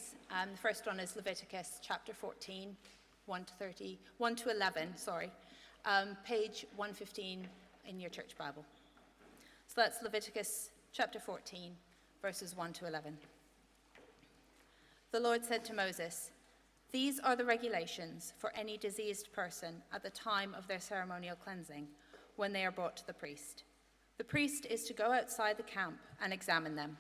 readings. The first one is Leviticus chapter 14, 1 to 11, page 115 in your church Bible. So that's Leviticus chapter 14, verses 1 to 11. The Lord said to Moses, "These are the regulations for any diseased person at the time of their ceremonial cleansing, when they are brought to the priest. The priest is to go outside the camp and examine them.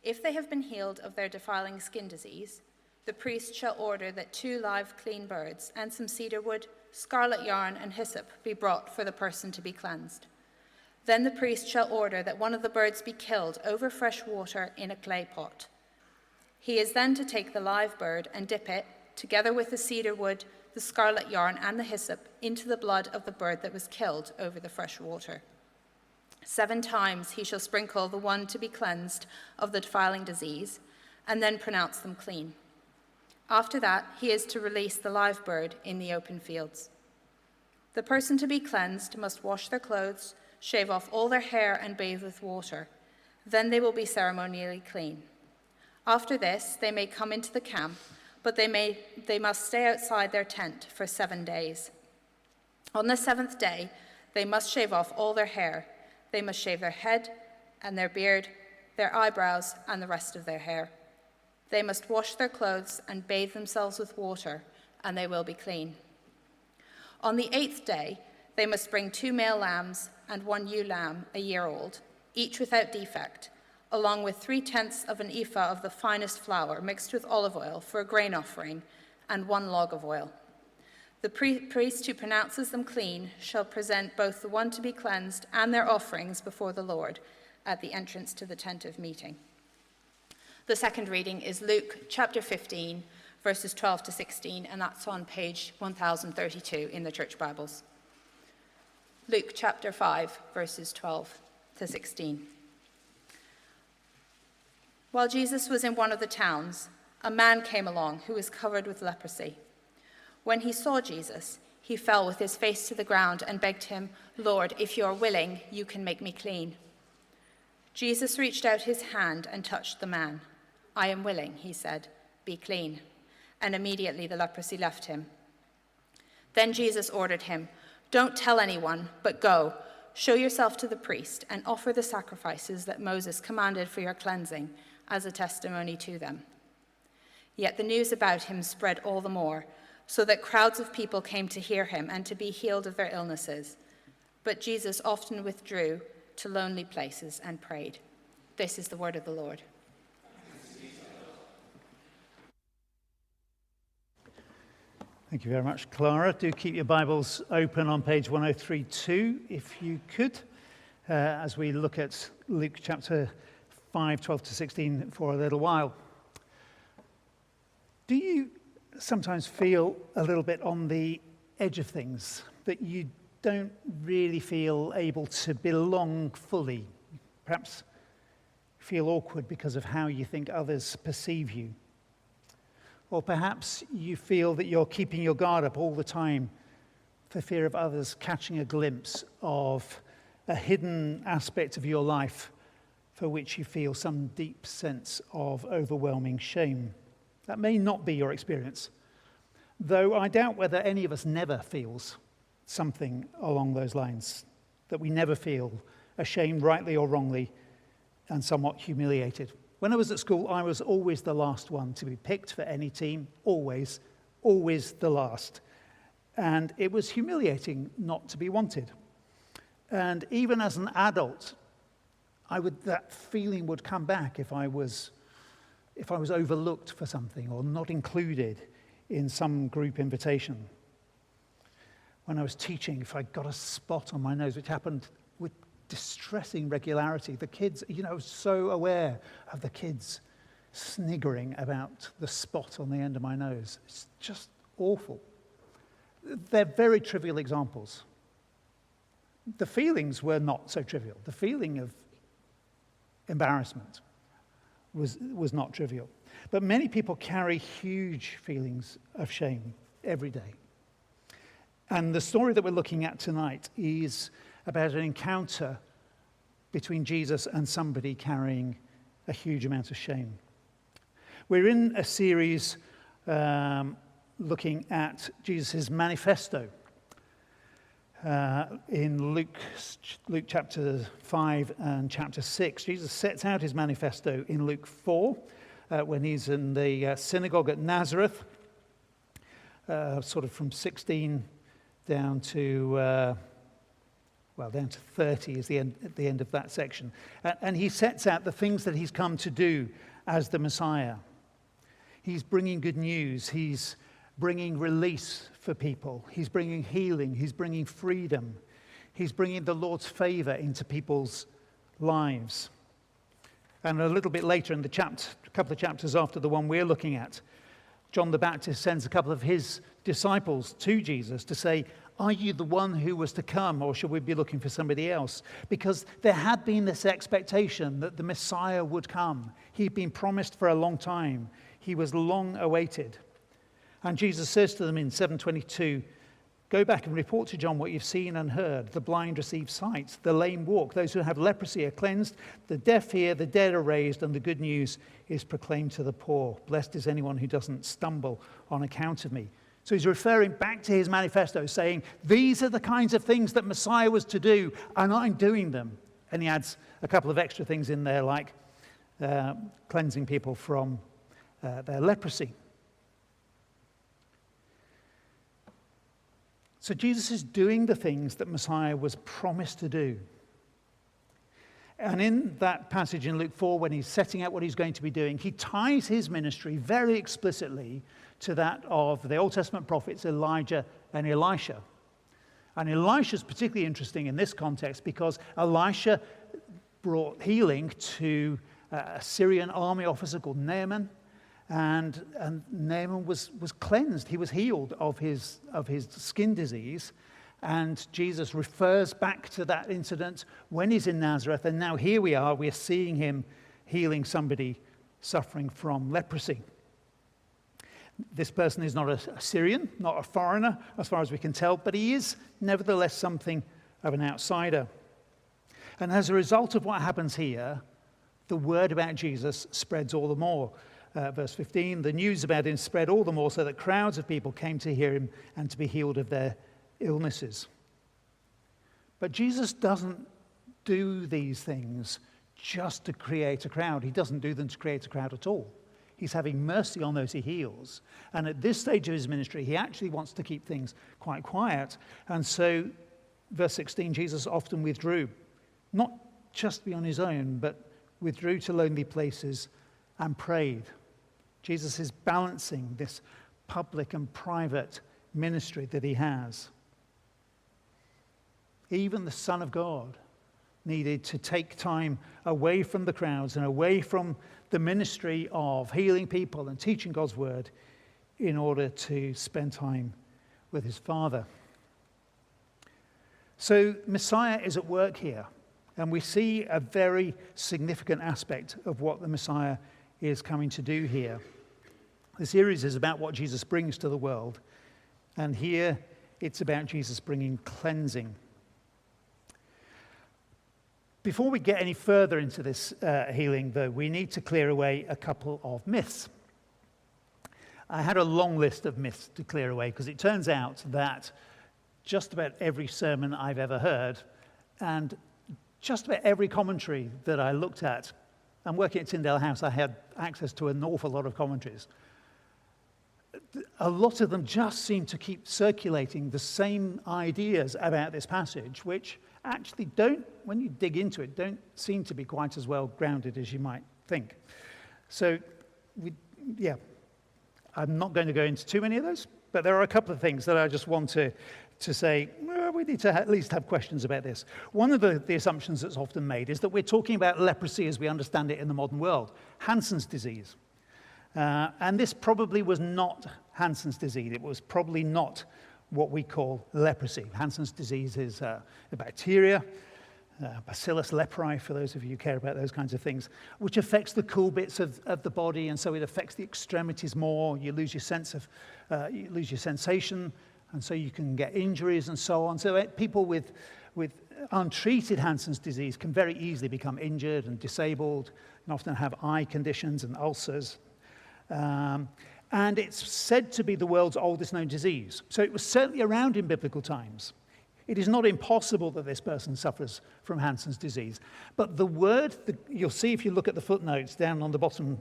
If they have been healed of their defiling skin disease, the priest shall order that 2 live clean birds and some cedar wood, scarlet yarn, and hyssop be brought for the person to be cleansed. Then the priest shall order that one of the birds be killed over fresh water in a clay pot. He is then to take the live bird and dip it, together with the cedar wood, the scarlet yarn, and the hyssop, into the blood of the bird that was killed over the fresh water. 7 times he shall sprinkle the one to be cleansed of the defiling disease, and then pronounce them clean. After that, he is to release the live bird in the open fields. The person to be cleansed must wash their clothes, shave off all their hair, and bathe with water. Then they will be ceremonially clean. After this, they may come into the camp, but they must stay outside their tent for 7 days. On the 7th day, they must shave off all their hair. They must shave their head and their beard, their eyebrows, and the rest of their hair. They must wash their clothes and bathe themselves with water, and they will be clean. On the 8th day, they must bring 2 male lambs and 1 ewe lamb, a year old, each without defect, along with 3/10 of an ephah of the finest flour mixed with olive oil for a grain offering, and 1 log of oil. The priest who pronounces them clean shall present both the one to be cleansed and their offerings before the Lord at the entrance to the tent of meeting." The second reading is Luke chapter 15, verses 12 to 16, and that's on page 1032 in the church Bibles. Luke chapter 5, verses 12 to 16. While Jesus was in one of the towns, a man came along who was covered with leprosy. When he saw Jesus, he fell with his face to the ground and begged him, "Lord, if you are willing, you can make me clean." Jesus reached out his hand and touched the man. "I am willing," he said, "be clean." And immediately the leprosy left him. Then Jesus ordered him, "Don't tell anyone, but go, show yourself to the priest, and offer the sacrifices that Moses commanded for your cleansing as a testimony to them." Yet the news about him spread all the more, so that crowds of people came to hear him and to be healed of their illnesses. But Jesus often withdrew to lonely places and prayed. This is the word of the Lord. Thank you very much, Clara. Do keep your Bibles open on page 1032, if you could, as we look at Luke chapter 5, 12 to 16 for a little while. Do you sometimes feel a little bit on the edge of things, that you don't really feel able to belong fully? Perhaps feel awkward because of how you think others perceive you. Or perhaps you feel that you're keeping your guard up all the time for fear of others catching a glimpse of a hidden aspect of your life for which you feel some deep sense of overwhelming shame. That may not be your experience, though I doubt whether any of us never feels something along those lines, that we never feel ashamed, rightly or wrongly, and somewhat humiliated. When I was at school, I was always the last one to be picked for any team, always the last. And it was humiliating not to be wanted. And even as an adult, that feeling would come back if I was overlooked for something or not included in some group invitation. When I was teaching, if I got a spot on my nose, which happened with distressing regularity, the kids, I was so aware of the kids sniggering about the spot on the end of my nose. It's just awful. They're very trivial examples. The feelings were not so trivial. The feeling of embarrassment was not trivial. But many people carry huge feelings of shame every day. And the story that we're looking at tonight is about an encounter between Jesus and somebody carrying a huge amount of shame. We're in a series looking at Jesus' Manifesto. In Luke chapter 5 and chapter 6, Jesus sets out his manifesto in Luke 4 when he's in the synagogue at Nazareth, sort of from 16 down to 30 is at the end of that section. And he sets out the things that he's come to do as the Messiah. He's bringing good news. He's bringing release for people. He's bringing healing. He's bringing freedom. He's bringing the Lord's favor into people's lives. And a little bit later in the chapter, a couple of chapters after the one we're looking at, John the Baptist sends a couple of his disciples to Jesus to say, "Are you the one who was to come, or should we be looking for somebody else?" Because there had been this expectation that the Messiah would come. He'd been promised for a long time. He was long awaited. And Jesus says to them in 7:22, "Go back and report to John what you've seen and heard. The blind receive sight, the lame walk, those who have leprosy are cleansed, the deaf hear, the dead are raised, and the good news is proclaimed to the poor. Blessed is anyone who doesn't stumble on account of me." So he's referring back to his manifesto, saying, these are the kinds of things that Messiah was to do, and I'm doing them. And he adds a couple of extra things in there, like cleansing people from their leprosy. So Jesus is doing the things that Messiah was promised to do. And in that passage in Luke 4, when he's setting out what he's going to be doing, he ties his ministry very explicitly to that of the Old Testament prophets Elijah and Elisha. And Elisha's particularly interesting in this context because Elisha brought healing to a Syrian army officer called Naaman. And Naaman was cleansed. He was healed of his skin disease. And Jesus refers back to that incident when he's in Nazareth. And now here we are. We're seeing him healing somebody suffering from leprosy. This person is not a Syrian, not a foreigner, as far as we can tell. But he is nevertheless something of an outsider. And as a result of what happens here, the word about Jesus spreads all the more. Verse 15, the news about him spread all the more so that crowds of people came to hear him and to be healed of their illnesses. But Jesus doesn't do these things just to create a crowd. He doesn't do them to create a crowd at all. He's having mercy on those he heals. And at this stage of his ministry, he actually wants to keep things quite quiet. And so, verse 16, Jesus often withdrew, not just be on his own, but withdrew to lonely places and prayed. Jesus is balancing this public and private ministry that he has. Even the Son of God needed to take time away from the crowds and away from the ministry of healing people and teaching God's word in order to spend time with his Father. So Messiah is at work here, and we see a very significant aspect of what the Messiah is coming to do here. The series is about what Jesus brings to the world, and here it's about Jesus bringing cleansing. Before we get any further into this healing, though, we need to clear away a couple of myths. I had a long list of myths to clear away because it turns out that just about every sermon I've ever heard and just about every commentary that I looked at, and working at Tyndale House, I had access to an awful lot of commentaries. A lot of them just seem to keep circulating the same ideas about this passage, which actually don't, when you dig into it, don't seem to be quite as well grounded as you might think. So, I'm not going to go into too many of those, but there are a couple of things that I just want to say, well, we need to at least have questions about this. One of the assumptions that's often made is that we're talking about leprosy as we understand it in the modern world, Hansen's disease. And this probably was not Hansen's disease. It was probably not what we call leprosy. Hansen's disease is a bacteria, Bacillus leprae, for those of you who care about those kinds of things, which affects the cool bits of the body, and so it affects the extremities more. You lose your sensation, and so you can get injuries and so on. So people with untreated Hansen's disease can very easily become injured and disabled, and often have eye conditions and ulcers. And it's said to be the world's oldest known disease. So it was certainly around in biblical times. It is not impossible that this person suffers from Hansen's disease. But the word, you'll see if you look at the footnotes down on the bottom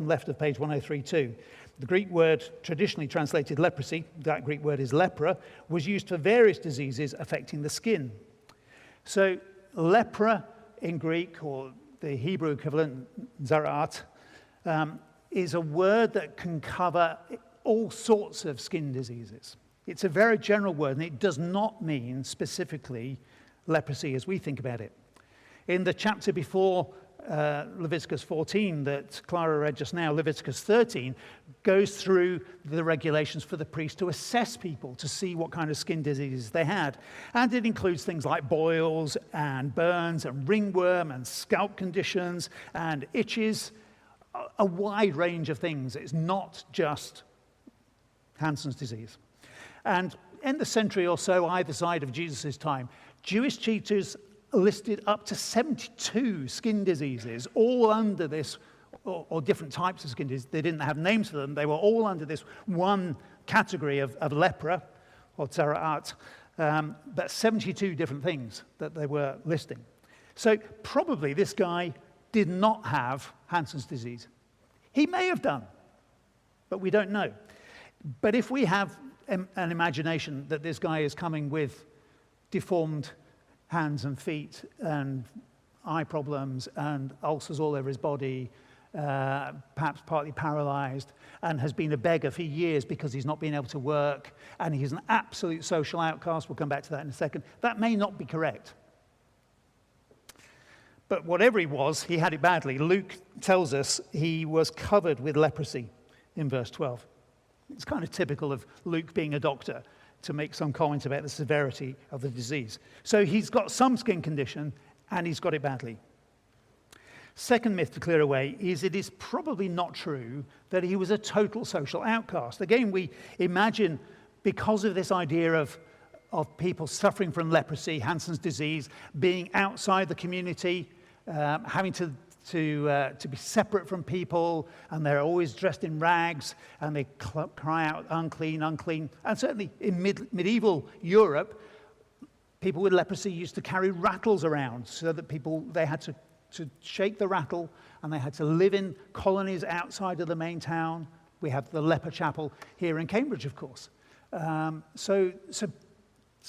left of page 1032, the Greek word traditionally translated leprosy, that Greek word is lepra, was used for various diseases affecting the skin. So lepra in Greek, or the Hebrew equivalent, zarat, is a word that can cover all sorts of skin diseases. It's a very general word, and it does not mean specifically leprosy as we think about it. In the chapter before Leviticus 14 that Clara read just now, Leviticus 13 goes through the regulations for the priest to assess people to see what kind of skin diseases they had. And it includes things like boils and burns and ringworm and scalp conditions and itches, a wide range of things. It's not just Hansen's disease. And in the century or so either side of Jesus' time, Jewish teachers listed up to 72 skin diseases, all under this, or different types of skin diseases. They didn't have names for them. They were all under this one category of lepra, or tzara'at, but 72 different things that they were listing. So probably this guy did not have Hansen's disease. He may have done, but we don't know. But if we have an imagination that this guy is coming with deformed hands and feet and eye problems and ulcers all over his body, perhaps partly paralyzed, and has been a beggar for years because he's not been able to work, and he's an absolute social outcast, we'll come back to that in a second, that may not be correct. But whatever he was, he had it badly. Luke tells us he was covered with leprosy in verse 12. It's kind of typical of Luke being a doctor to make some comment about the severity of the disease. So he's got some skin condition, and he's got it badly. Second myth to clear away is it is probably not true that he was a total social outcast. Again, we imagine, because of this idea of people suffering from leprosy, Hansen's disease, being outside the community, having to be separate from people, and they're always dressed in rags, and they cry out, unclean, unclean. And certainly in medieval Europe, people with leprosy used to carry rattles around so that they had to shake the rattle, and they had to live in colonies outside of the main town. We have the leper chapel here in Cambridge, of course. So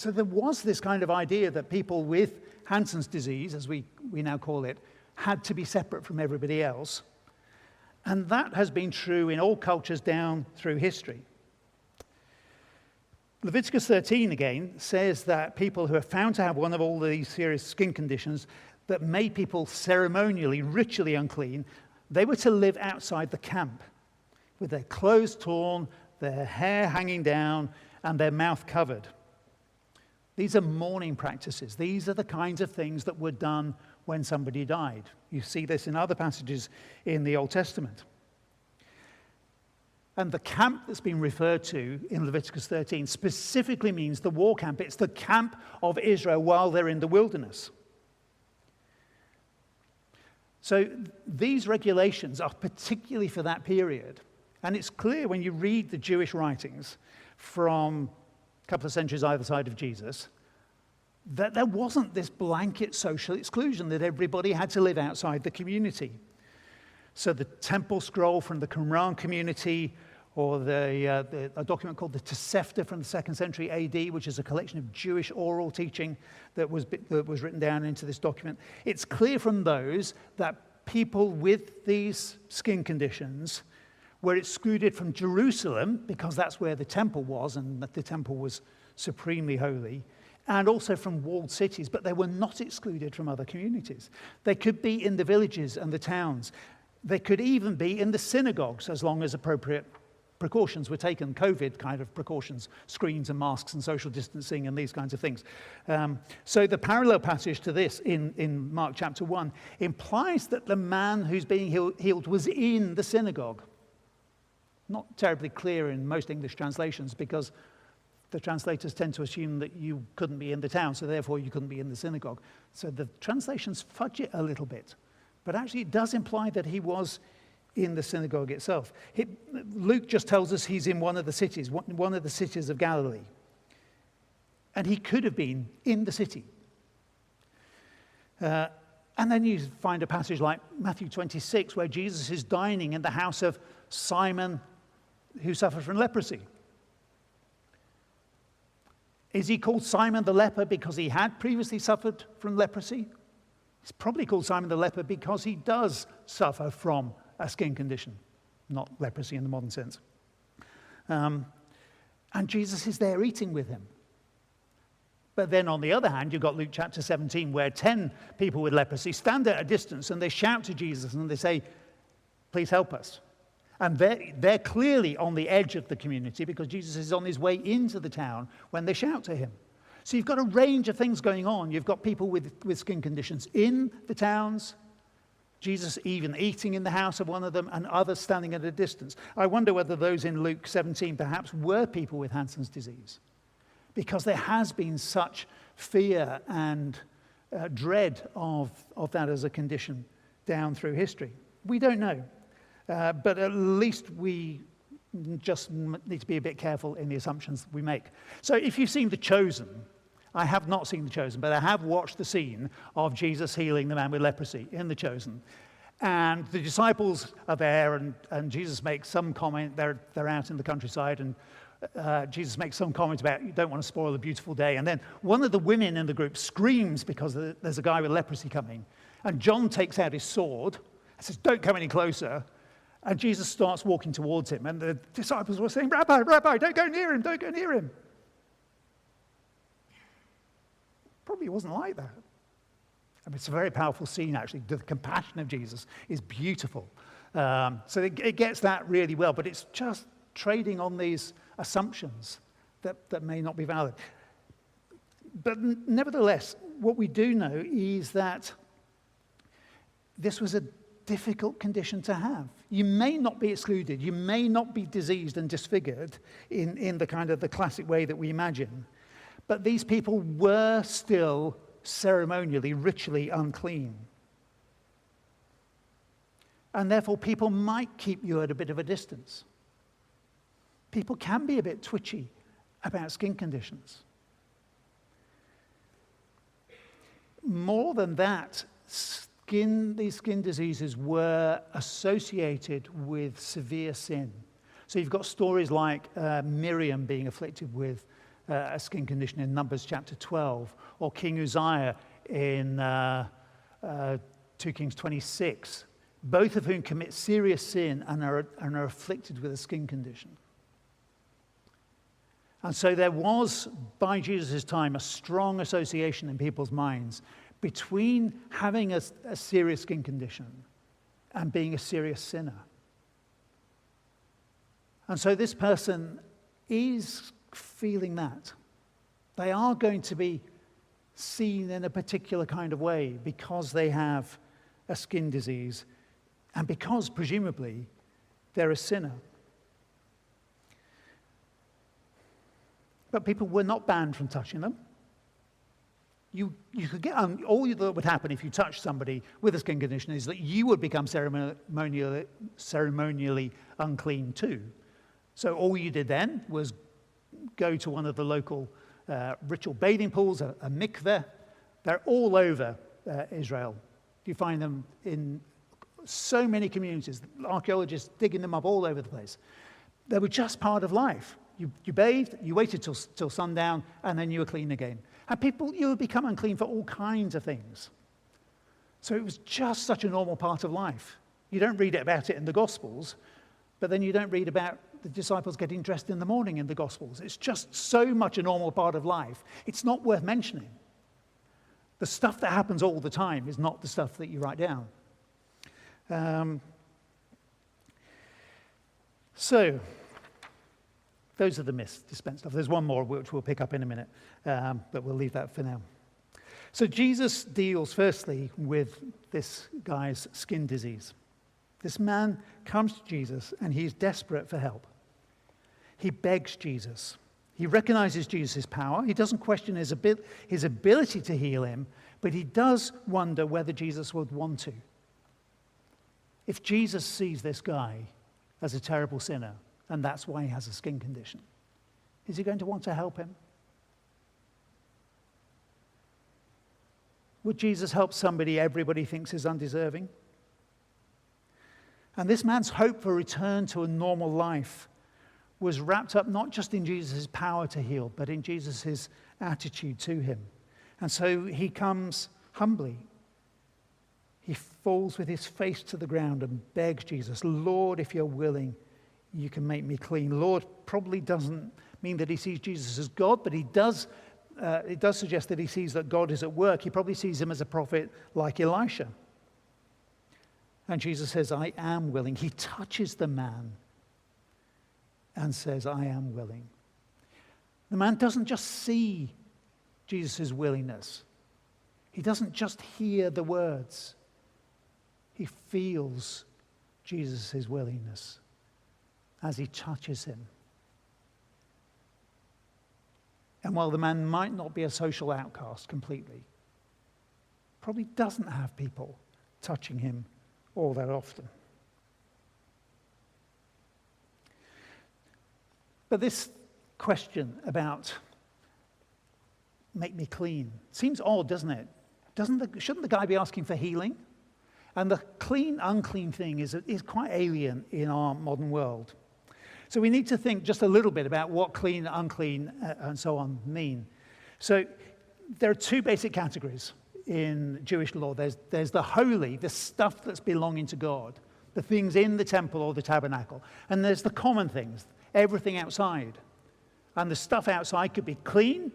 there was this kind of idea that people with Hansen's disease, as we now call it, had to be separate from everybody else. And that has been true in all cultures down through history. Leviticus 13, again, says that people who are found to have one of all these serious skin conditions that made people ceremonially, ritually unclean, they were to live outside the camp with their clothes torn, their hair hanging down, and their mouth covered. These are mourning practices. These are the kinds of things that were done when somebody died. You see this in other passages in the Old Testament. And the camp that's been referred to in Leviticus 13 specifically means the war camp. It's the camp of Israel while they're in the wilderness. So these regulations are particularly for that period. And it's clear when you read the Jewish writings from a couple of centuries either side of Jesus, that there wasn't this blanket social exclusion that everybody had to live outside the community. So the temple scroll from the Qumran community, or a document called the Tosefta from the 2nd century AD, which is a collection of Jewish oral teaching that was written down into this document. It's clear from those that people with these skin conditions were excluded from Jerusalem, because that's where the temple was, and that the temple was supremely holy, and also from walled cities, but they were not excluded from other communities. They could be in the villages and the towns. They could even be in the synagogues, as long as appropriate precautions were taken, COVID kind of precautions, screens and masks and social distancing and these kinds of things. So the parallel passage to this in Mark chapter 1 implies that the man who's being healed was in the synagogue. Not terribly clear in most English translations, because the translators tend to assume that you couldn't be in the town, so therefore you couldn't be in the synagogue. So the translations fudge it a little bit. But actually it does imply that he was in the synagogue itself. Luke just tells us he's in one of the cities of Galilee. And he could have been in the city. And then you find a passage like Matthew 26, where Jesus is dining in the house of Simon, who suffered from leprosy. Is he called Simon the leper because he had previously suffered from leprosy? He's probably called Simon the leper because he does suffer from a skin condition, not leprosy in the modern sense. And Jesus is there eating with him. But then on the other hand, you've got Luke chapter 17, where 10 people with leprosy stand at a distance and they shout to Jesus and they say, please help us. And they're clearly on the edge of the community because Jesus is on his way into the town when they shout to him. So you've got a range of things going on. You've got people with skin conditions in the towns, Jesus even eating in the house of one of them, and others standing at a distance. I wonder whether those in Luke 17 perhaps were people with Hansen's disease, because there has been such fear and dread of that as a condition down through history. We don't know. But at least we just need to be a bit careful in the assumptions we make. So if you've seen The Chosen, I have not seen The Chosen, but I have watched the scene of Jesus healing the man with leprosy in The Chosen. And the disciples are there, and Jesus makes some comment. They're out in the countryside, and Jesus makes some comment about, you don't want to spoil a beautiful day. And then one of the women in the group screams because there's a guy with leprosy coming. And John takes out his sword and says, don't come any closer. And Jesus starts walking towards him. And the disciples were saying, Rabbi, Rabbi, don't go near him, don't go near him. Probably wasn't like that. I mean, it's a very powerful scene, actually. The compassion of Jesus is beautiful. So it gets that really well. But it's just trading on these assumptions that may not be valid. But nevertheless, what we do know is that this was a difficult condition to have. You may not be excluded. You may not be diseased and disfigured in the kind of the classic way that we imagine. But these people were still ceremonially, ritually unclean. And therefore, people might keep you at a bit of a distance. People can be a bit twitchy about skin conditions. More than that, these skin diseases were associated with severe sin. So you've got stories like Miriam being afflicted with a skin condition in Numbers chapter 12, or King Uzziah in 2 Kings 26, both of whom commit serious sin and are afflicted with a skin condition. And so there was, by Jesus' time, a strong association in people's minds between having a serious skin condition and being a serious sinner. And so this person is feeling that. They are going to be seen in a particular kind of way because they have a skin disease and because, presumably, they're a sinner. But people were not banned from touching them. You could get all that would happen if you touched somebody with a skin condition is that you would become ceremonially unclean too. So all you did then was go to one of the local ritual bathing pools, a mikveh. They're all over Israel. You find them in so many communities. Archaeologists digging them up all over the place. They were just part of life. You bathed, you waited till sundown, and then you were clean again. And you would become unclean for all kinds of things. So it was just such a normal part of life. You don't read about it in the Gospels, but then you don't read about the disciples getting dressed in the morning in the Gospels. It's just so much a normal part of life. It's not worth mentioning. The stuff that happens all the time is not the stuff that you write down. So those are the myths dispensed of. There's one more which we'll pick up in a minute, but we'll leave that for now. So Jesus deals firstly with this guy's skin disease. This man comes to Jesus and he's desperate for help. He begs Jesus. He recognizes Jesus' power. He doesn't question his ability to heal him, but he does wonder whether Jesus would want to. If Jesus sees this guy as a terrible sinner, and that's why he has a skin condition, is he going to want to help him? Would Jesus help somebody everybody thinks is undeserving? And this man's hope for return to a normal life was wrapped up not just in Jesus' power to heal, but in Jesus' attitude to him. And so he comes humbly. He falls with his face to the ground and begs Jesus, Lord, if you're willing, you can make me clean. Lord probably doesn't mean that he sees Jesus as God, but it does suggest that he sees that God is at work. He probably sees him as a prophet like Elisha. And Jesus says, I am willing. He touches the man and says, I am willing. The man doesn't just see Jesus' willingness. He doesn't just hear the words. He feels Jesus' willingness as he touches him. And while the man might not be a social outcast completely, probably doesn't have people touching him all that often. But this question about make me clean seems odd, doesn't it? Shouldn't the guy be asking for healing? And the clean, unclean thing is quite alien in our modern world. So we need to think just a little bit about what clean, unclean, and so on mean. So there are two basic categories in Jewish law. There's the holy, the stuff that's belonging to God, the things in the temple or the tabernacle. And there's the common things, everything outside. And the stuff outside could be clean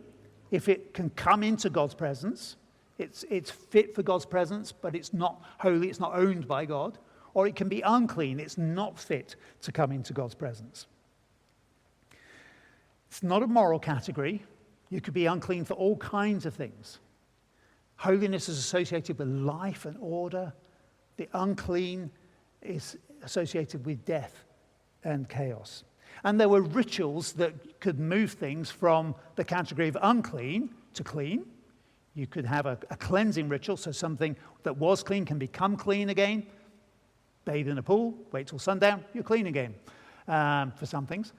if it can come into God's presence. It's fit for God's presence, but it's not holy, it's not owned by God. Or it can be unclean, it's not fit to come into God's presence. It's not a moral category. You could be unclean for all kinds of things. Holiness is associated with life and order. The unclean is associated with death and chaos. And there were rituals that could move things from the category of unclean to clean. You could have a cleansing ritual, so something that was clean can become clean again. Bathe in a pool, wait till sundown, you're clean again for some things.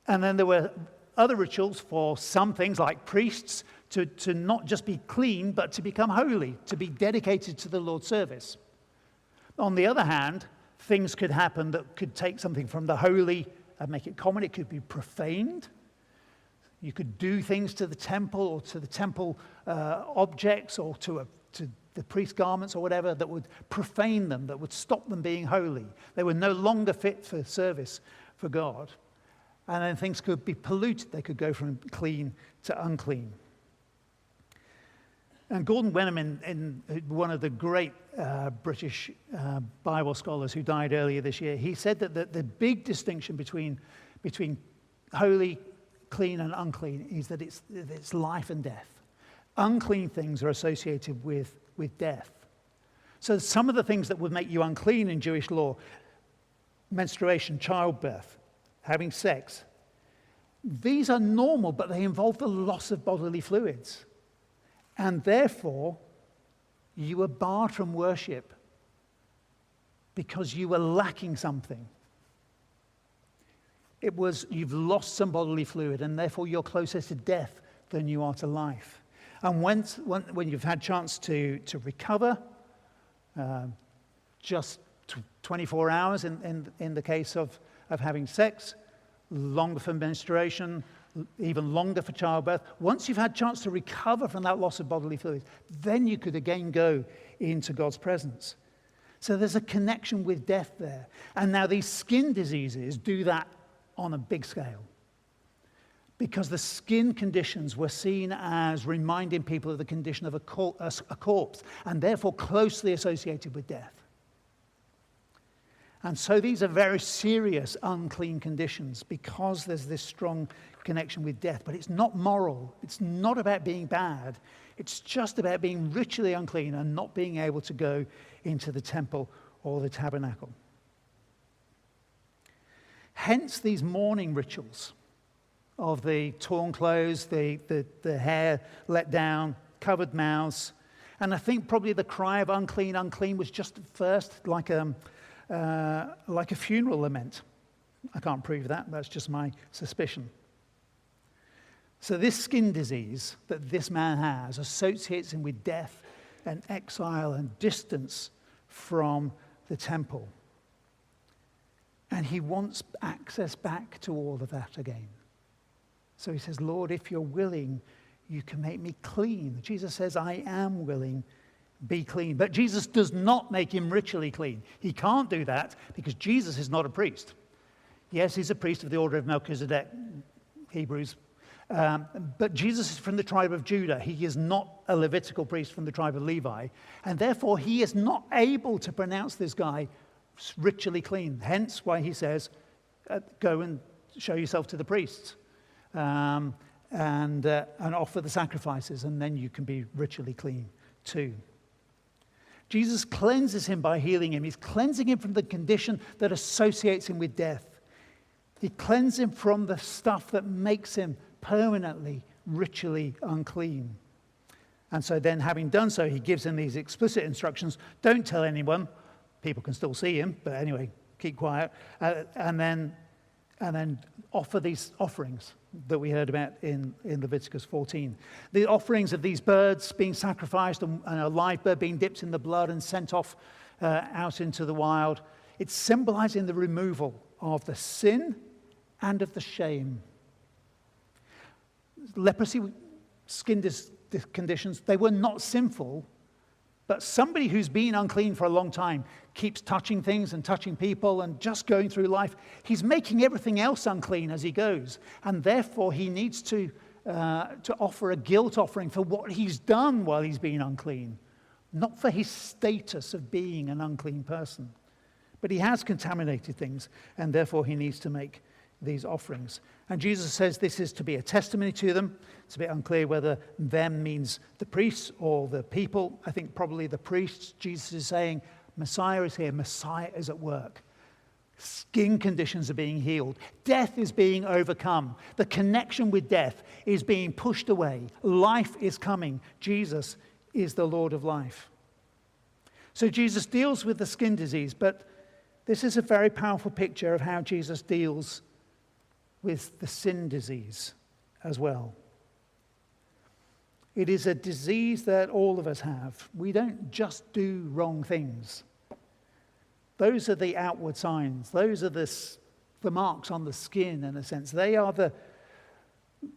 And then there were other rituals for some things, like priests, to not just be clean, but to become holy, to be dedicated to the Lord's service. On the other hand, things could happen that could take something from the holy and make it common. It could be profaned. You could do things to the temple or to the temple objects or to the priest's garments or whatever that would profane them, that would stop them being holy. They were no longer fit for service for God. And then things could be polluted. They could go from clean to unclean. And Gordon Wenham, in one of the great British Bible scholars who died earlier this year, he said that the big distinction between holy, clean, and unclean is that it's life and death. Unclean things are associated with death. So some of the things that would make you unclean in Jewish law, menstruation, childbirth, having sex, these are normal, but they involve the loss of bodily fluids. And therefore, you were barred from worship because you were lacking something. It was, you've lost some bodily fluid, and therefore you're closer to death than you are to life. And when you've had chance to recover, just 24 hours in the case of having sex, longer for menstruation, even longer for childbirth. Once you've had chance to recover from that loss of bodily fluids, then you could again go into God's presence. So there's a connection with death there. And now these skin diseases do that on a big scale, because the skin conditions were seen as reminding people of the condition of a corpse, and therefore closely associated with death. And so these are very serious unclean conditions because there's this strong connection with death. But it's not moral. It's not about being bad. It's just about being ritually unclean and not being able to go into the temple or the tabernacle. Hence these mourning rituals of the torn clothes, the hair let down, covered mouths. And I think probably the cry of unclean, unclean was just at first like like a funeral lament. I can't prove that, that's just my suspicion. So this skin disease that this man has associates him with death and exile and distance from the temple. And he wants access back to all of that again. So he says, Lord, if you're willing, you can make me clean. Jesus says, I am willing, be clean. But Jesus does not make him ritually clean. He can't do that because Jesus is not a priest. Yes, he's a priest of the order of Melchizedek, Hebrews. But Jesus is from the tribe of Judah. He is not a Levitical priest from the tribe of Levi. And therefore, he is not able to pronounce this guy ritually clean. Hence why he says, go and show yourself to the priests and offer the sacrifices, and then you can be ritually clean too. Jesus cleanses him by healing him. He's cleansing him from the condition that associates him with death. He cleanses him from the stuff that makes him permanently, ritually unclean. And so then, having done so, he gives him these explicit instructions. Don't tell anyone. People can still see him, but anyway, keep quiet. And then offer these offerings that we heard about in Leviticus 14. The offerings of these birds being sacrificed and a live bird being dipped in the blood and sent off out into the wild. It's symbolizing the removal of the sin and of the shame. Leprosy, skin conditions, they were not sinful, but somebody who's been unclean for a long time keeps touching things and touching people and just going through life. He's making everything else unclean as he goes, and therefore he needs to offer a guilt offering for what he's done while he's been unclean, not for his status of being an unclean person. But he has contaminated things, and therefore he needs to make these offerings. And Jesus says this is to be a testimony to them. It's a bit unclear whether them means the priests or the people. I think probably the priests. Jesus is saying, Messiah is here. Messiah is at work. Skin conditions are being healed. Death is being overcome. The connection with death is being pushed away. Life is coming. Jesus is the Lord of life. So Jesus deals with the skin disease, but this is a very powerful picture of how Jesus deals with the sin disease as well. It is a disease that all of us have. We don't just do wrong things. Those are the outward signs. Those are the marks on the skin, in a sense. They're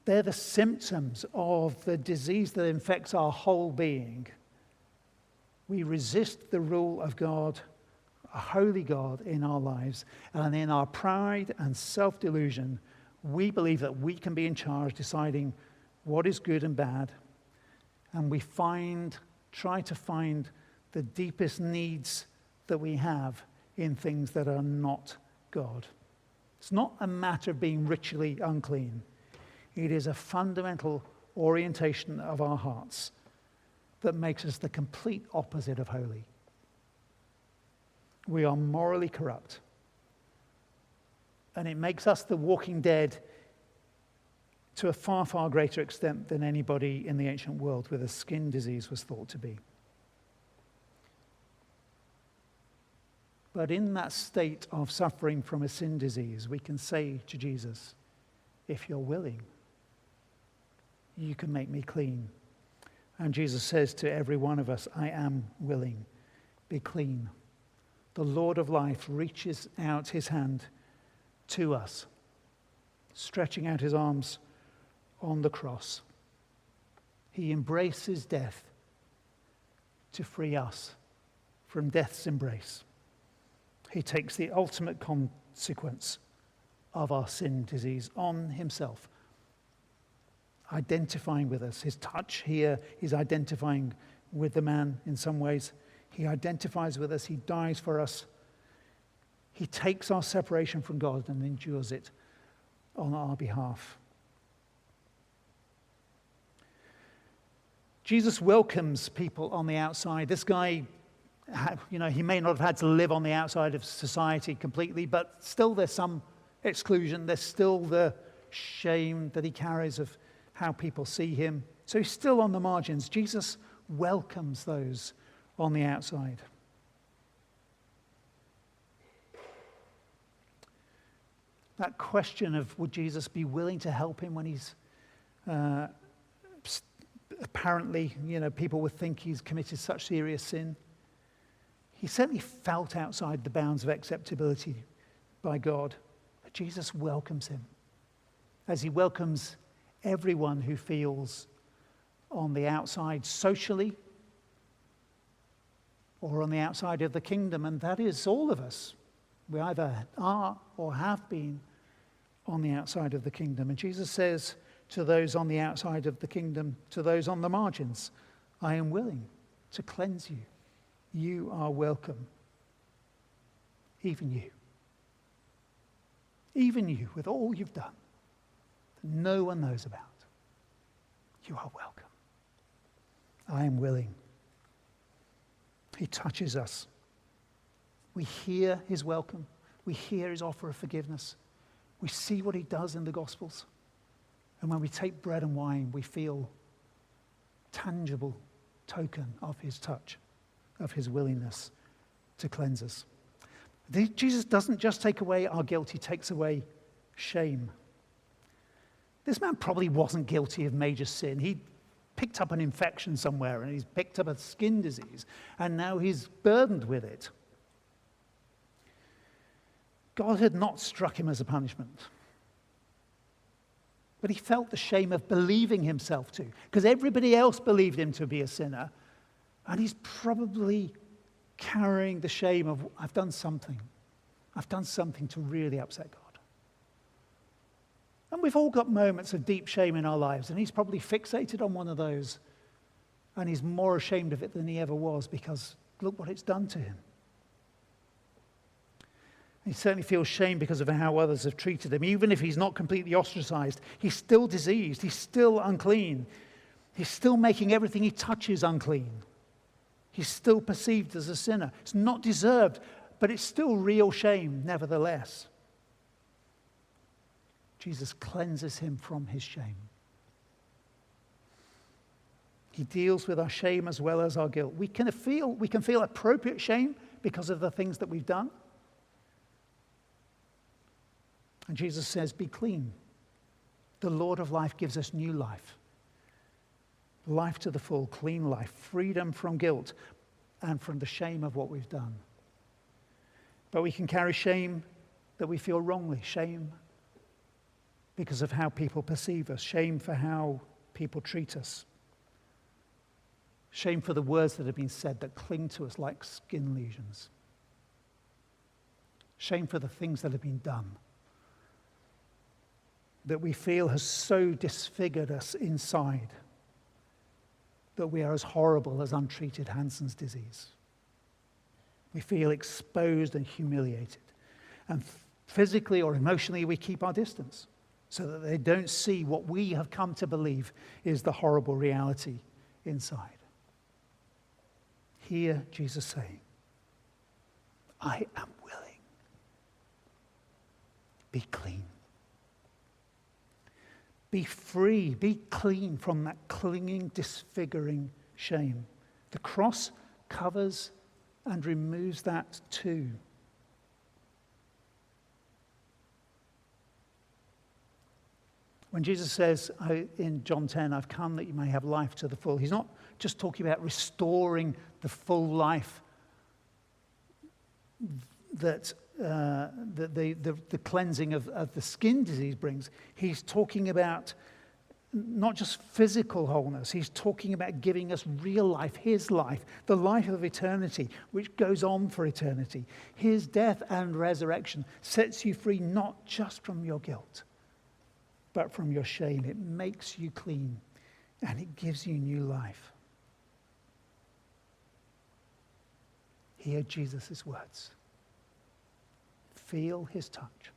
the symptoms of the disease that infects our whole being. We resist the rule of God, a holy God in our lives, and in our pride and self-delusion, we believe that we can be in charge, deciding what is good and bad, and we try to find the deepest needs that we have in things that are not God. It's not a matter of being ritually unclean. It is a fundamental orientation of our hearts that makes us the complete opposite of holy. We are morally corrupt. And it makes us the walking dead to a far, far greater extent than anybody in the ancient world with a skin disease was thought to be. But in that state of suffering from a sin disease, we can say to Jesus, if you're willing, you can make me clean. And Jesus says to every one of us, I am willing, be clean. The Lord of life reaches out his hand to us, stretching out his arms on the cross. He embraces death to free us from death's embrace. He takes the ultimate consequence of our sin disease on himself, identifying with us. His touch here is identifying with the man in some ways. He identifies with us. He dies for us. He takes our separation from God and endures it on our behalf. Jesus welcomes people on the outside. This guy, he may not have had to live on the outside of society completely, but still there's some exclusion. There's still the shame that he carries of how people see him. So he's still on the margins. Jesus welcomes those on the outside. That question of would Jesus be willing to help him when he's apparently, people would think he's committed such serious sin. He certainly felt outside the bounds of acceptability by God. But Jesus welcomes him, as he welcomes everyone who feels on the outside socially or on the outside of the kingdom, and that is all of us. We either are or have been on the outside of the kingdom. And Jesus says to those on the outside of the kingdom, to those on the margins, I am willing to cleanse you. You are welcome. Even you. Even you, with all you've done, that no one knows about. You are welcome. I am willing. He touches us. We hear his welcome. We hear his offer of forgiveness. We see what he does in the Gospels. And when we take bread and wine, we feel tangible token of his touch, of his willingness to cleanse us. Jesus doesn't just take away our guilt, he takes away shame. This man probably wasn't guilty of major sin. He picked up an infection somewhere and he's picked up a skin disease and now he's burdened with it. God had not struck him as a punishment. But he felt the shame of believing himself to, because everybody else believed him to be a sinner. And he's probably carrying the shame of, I've done something. I've done something to really upset God. And we've all got moments of deep shame in our lives, and he's probably fixated on one of those. And he's more ashamed of it than he ever was, because look what it's done to him. He certainly feels shame because of how others have treated him. Even if he's not completely ostracized, he's still diseased. He's still unclean. He's still making everything he touches unclean. He's still perceived as a sinner. It's not deserved, but it's still real shame nevertheless. Jesus cleanses him from his shame. He deals with our shame as well as our guilt. We can feel appropriate shame because of the things that we've done. And Jesus says, be clean. The Lord of life gives us new life. Life to the full, clean life, freedom from guilt and from the shame of what we've done. But we can carry shame that we feel wrongly, shame because of how people perceive us, shame for how people treat us, shame for the words that have been said that cling to us like skin lesions, shame for the things that have been done that we feel has so disfigured us inside that we are as horrible as untreated Hansen's disease. We feel exposed and humiliated. And physically or emotionally, we keep our distance so that they don't see what we have come to believe is the horrible reality inside. Hear Jesus saying, I am willing. Be clean. Be free, be clean from that clinging, disfiguring shame. The cross covers and removes that too. When Jesus says in John 10, I've come that you may have life to the full, he's not just talking about restoring the full life that the cleansing of the skin disease brings. He's talking about not just physical wholeness. He's talking about giving us real life, his life, the life of eternity, which goes on for eternity. His death and resurrection sets you free not just from your guilt, but from your shame. It makes you clean, and it gives you new life. Hear Jesus' words. Feel his touch.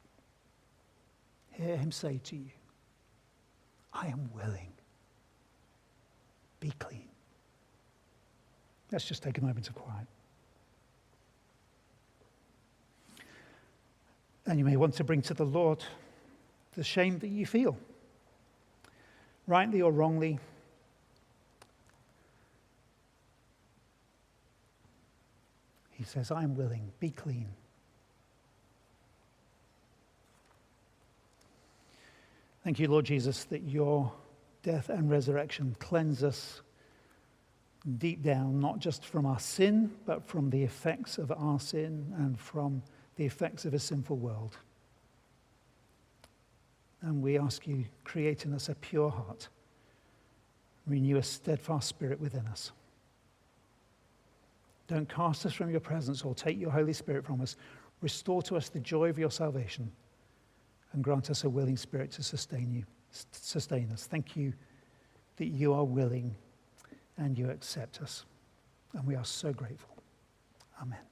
Hear him say to you, I am willing. Be clean. Let's just take a moment of quiet. And you may want to bring to the Lord the shame that you feel, rightly or wrongly. He says, I am willing. Be clean. Thank you, Lord Jesus, that your death and resurrection cleanse us deep down, not just from our sin, but from the effects of our sin and from the effects of a sinful world. And we ask you, create in us a pure heart, renew a steadfast spirit within us. Don't cast us from your presence or take your Holy Spirit from us. Restore to us the joy of your salvation and grant us a willing spirit to sustain us. Thank you that you are willing and you accept us. And we are so grateful. Amen.